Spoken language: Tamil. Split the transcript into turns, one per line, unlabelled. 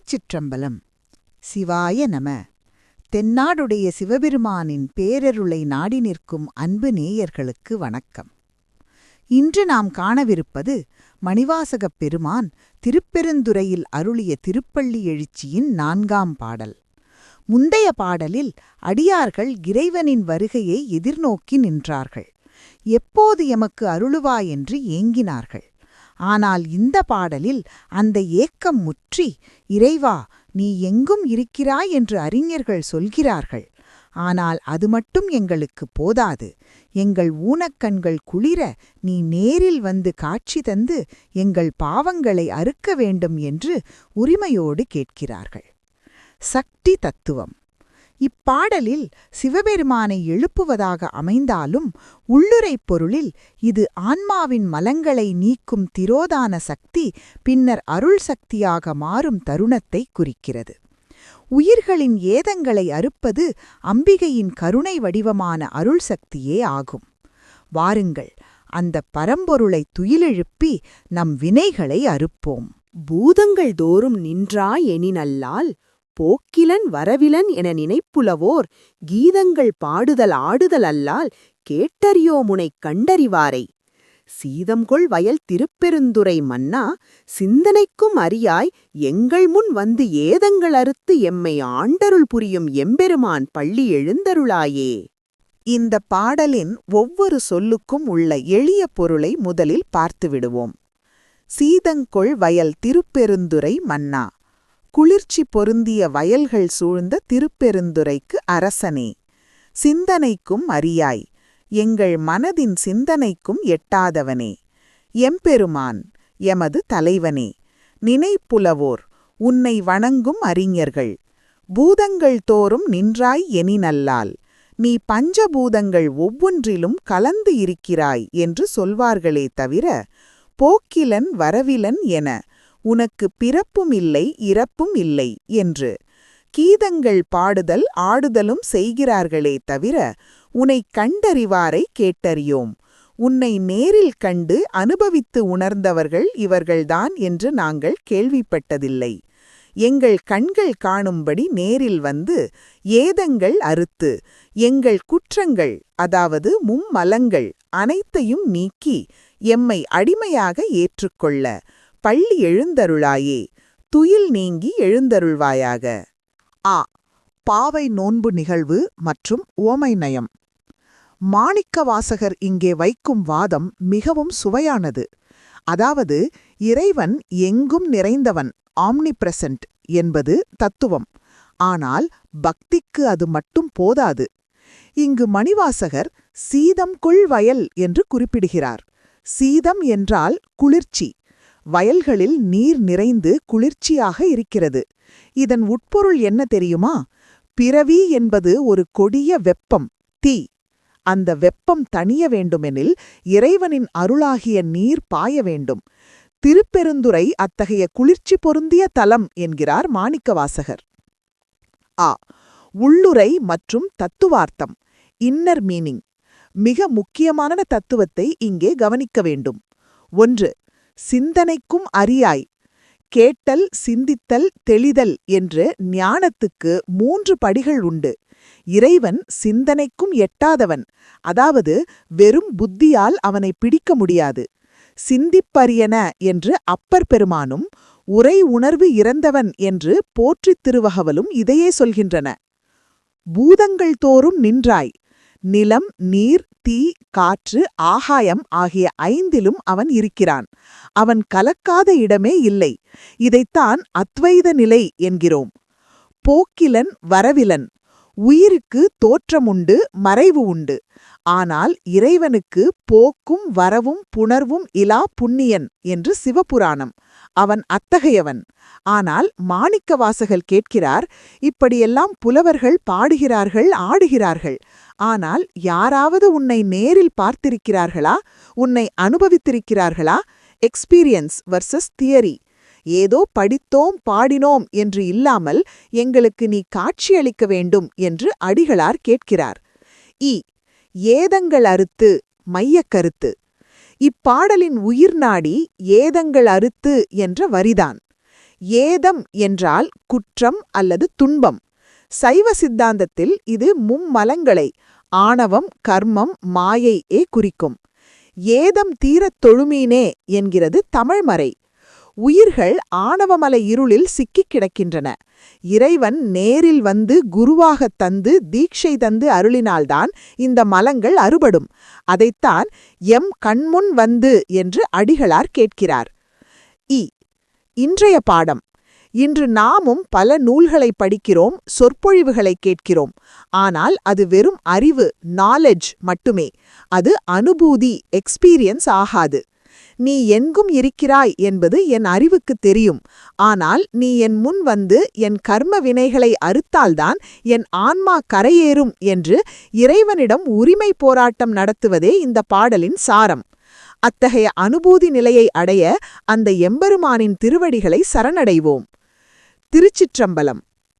திருச்சிற்றம்பலம். சிவாய நம. தென்னாடுடைய சிவபெருமானின் பேரருளை நாடி நிற்கும் அன்பு நேயர்களுக்கு வணக்கம். இன்று நாம் காணவிருப்பது மணிவாசகப் பெருமான் திருப்பெருந்துறையில் அருளிய திருப்பள்ளி எழுச்சியின் 4ஆம் பாடல். முந்தைய பாடலில் அடியார்கள் இறைவனின் வருகையை எதிர்நோக்கி நின்றார்கள். எப்போது எமக்கு அருளுவாய் என்று ஏங்கினார்கள். ஆனால் இந்த பாடலில் அந்த ஏக்கம் முற்றி, இறைவா, நீ எங்கும் இருக்கிறாய் என்று அறிஞர்கள் சொல்கிறார்கள். ஆனால் அது மட்டும் எங்களுக்கு போதாது. எங்கள் ஊனக்கண்கள் குளிர நீ நேரில் வந்து காட்சி தந்து எங்கள் பாவங்களை அறுக்க வேண்டும் என்று உரிமையோடு கேட்கிறார்கள். சக்தி தத்துவம். இப்பாடலில் சிவபெருமானை எழுப்புவதாக அமைந்தாலும் உள்ளுரைப் பொருளில் இது ஆன்மாவின் மலங்களை நீக்கும் திரோதான சக்தி பின்னர் அருள் சக்தியாக மாறும் தருணத்தை குறிக்கிறது. உயிர்களின் ஏதங்களை அறுப்பது அம்பிகையின் கருணை வடிவமான அருள் சக்தியே ஆகும். வாருங்கள், அந்த பரம்பொருளை துயிலெழுப்பி நம் வினைகளை அறுப்போம்.
பூதங்கள் தோறும் நின்றாய் எனினல்லால் போக்கிலன் வரவிலன் என நினைப்புலவோர் கீதங்கள் பாடுதல் ஆடுதல் அல்லால் கேட்டறியோமுனைக் கண்டறிவாரை. சீதம்கொள் வயல் திருப்பெருந்துறை மன்னா, சிந்தனைக்கும் அறியாய் எங்கள் முன் வந்து ஏதங்கள் அறுத்து எம்மை ஆண்டருள் புரியும் எம்பெருமான் பள்ளி எழுந்தருளாயே.
இந்த பாடலின் ஒவ்வொரு சொல்லுக்கும் உள்ள எளிய பொருளை முதலில் பார்த்துவிடுவோம். சீதங்கொள் வயல் திருப்பெருந்துறை மன்னா, குளிர்ச்சி பொருந்திய வயல்கள் சூழ்ந்த திருப்பெருந்துறைக்கு அரசனே. சிந்தனைக்கும் அறியாய், எங்கள் மனதின் சிந்தனைக்கும் எட்டாதவனே. எம்பெருமான், எமது தலைவனே. நினைப்புலவோர், உன்னை வணங்கும் அறிஞர்கள். பூதங்கள் தோறும் நின்றாய் எனினல்லால், நீ பஞ்சபூதங்கள் ஒவ்வொன்றிலும் கலந்து இருக்கிறாய் என்று சொல்வார்களே தவிர, போக்கிலன் வரவிலன் என உனக்கு பிறப்பும் இல்லை இறப்பும் இல்லை என்று கீதங்கள் பாடுதல் ஆடுதலும் செய்கிறார்களே தவிர, உன்னை கண்டறிவாரை கேட்டறியோம். உன்னை நேரில் கண்டு அனுபவித்து உணர்ந்தவர்கள் இவர்கள்தான் என்று நாங்கள் கேள்விப்பட்டதில்லை. எங்கள் கண்கள் காணும்படி நேரில் வந்து ஏதங்கள் அறுத்து எங்கள் குற்றங்கள், அதாவது மும்மலங்கள் அனைத்தையும் நீக்கி எம்மை அடிமையாக ஏற்றுக்கொள்ள பள்ளி எழுந்தருளாயே. துயில் நீங்கி எழுந்தருள்வாயாக. பாவை நோன்பு நிகழ்வு மற்றும் உவமை நயம். மாணிக்கவாசகர் இங்கே வைக்கும் வாதம் மிகவும் சுவையானது. அதாவது, இறைவன் எங்கும் நிறைந்தவன், ஆம்னிபிரசன்ட் என்பது தத்துவம். ஆனால் பக்திக்கு அது மட்டும் போதாது. இங்கு மணிவாசகர் சீதம்கொள் வயல் என்று குறிப்பிடுகிறார். சீதம் என்றால் குளிர்ச்சி. வயல்களில் நீர் நிறைந்து குளிர்ச்சியாக இருக்கிறது. இதன் உட்பொருள் என்ன தெரியுமா? பிறவி என்பது ஒரு கொடிய வெப்பம், தீ. அந்த வெப்பம் தணிய வேண்டுமெனில் இறைவனின் அருளாகிய நீர் பாய வேண்டும். திருப்பெருந்துறை அத்தகைய குளிர்ச்சி பொருந்திய தலம் என்கிறார் மாணிக்கவாசகர். உள்ளுரை மற்றும் தத்துவார்த்தம், இன்னர் மீனிங். மிக முக்கியமான தத்துவத்தை இங்கே கவனிக்க வேண்டும். 1. சிந்தனைக்கும் அறியாய். கேட்டல், சிந்தித்தல், தெளிதல் என்று ஞானத்துக்கு 3 படிகள் உண்டு. இறைவன் சிந்தனைக்கும் எட்டாதவன், அதாவது வெறும் புத்தியால் அவனை பிடிக்க முடியாது. சிந்திப்பரியன என்று அப்பர் பெருமானும், உரை உணர்வு இறந்தவன் என்று போற்றித் திருவகவலும் இதையே சொல்கின்றன. பூதங்கள் தோறும் நின்றாய். நிலம், நீர், தீ, காற்று, ஆகாயம் ஆகிய 5லும் அவன் இருக்கிறான். அவன் கலக்காத இடமே இல்லை. இதைத்தான் அத்வைத நிலை என்கிறோம். போக்கிலன் வரவிலன். உயிருக்கு தோற்றமுண்டு, மறைவு உண்டு. ஆனால் இறைவனுக்கு போக்கும் வரவும் புணர்வும் இலா புண்ணியன் என்று சிவபுராணம். அவன் அத்தகையவன். ஆனால் மாணிக்கவாசகர் கேட்கிறார், இப்படியெல்லாம் புலவர்கள் பாடுகிறார்கள், ஆடுகிறார்கள். ஆனால் யாராவது உன்னை நேரில் பார்த்திருக்கிறார்களா? உன்னை அனுபவித்திருக்கிறார்களா? Experience versus theory. ஏதோ படித்தோம் பாடினோம் என்று இல்லாமல் எங்களுக்கு நீ காட்சியளிக்க வேண்டும் என்று அடிகளார் கேட்கிறார். ஏதங்கள் அறுத்து, மையக்கருத்து. இப்பாடலின் உயிர்நாடி ஏதங்கள் அறுத்து என்ற வரிதான். ஏதம் என்றால் குற்றம் அல்லது துன்பம். சைவ சித்தாந்தத்தில் இது மும்மலங்களை ஆணவம், கர்மம், மாயை குறிக்கும். ஏதம் தீரத் தொழுமீனே என்கிறது தமிழ்மறை. உயிர்கள் ஆணவமல இருளில் சிக்கிக் கிடக்கின்றன. இறைவன் நேரில் வந்து குருவாகத் தந்து தீட்சை தந்து அருளினால்தான் இந்த மலங்கள் அறுபடும். அதைத்தான் எம் கண்முன் வந்து என்று அடிகளார் கேட்கிறார். இன்றைய பாடம். இன்று நாமும் பல நூல்களை படிக்கிறோம், சொற்பொழிவுகளை கேட்கிறோம். ஆனால் அது வெறும் அறிவு, நாலெட்ஜ் மட்டுமே. அது அனுபூதி, எக்ஸ்பீரியன்ஸ் ஆகாது. நீ எங்கும் இருக்கிறாய் என்பது என் அறிவுக்கு தெரியும். ஆனால் நீ என் முன் வந்து என் கர்ம வினைகளை அறுத்தால்தான் என் ஆன்மா கரையேறும் என்று இறைவனிடம் உரிமை போராட்டம் நடத்துவதே இந்த பாடலின் சாரம். அத்தகைய அனுபூதி நிலையை அடைய அந்த எம்பெருமானின் திருவடிகளை சரணடைவோம். திருச்சிற்றம்பலம்.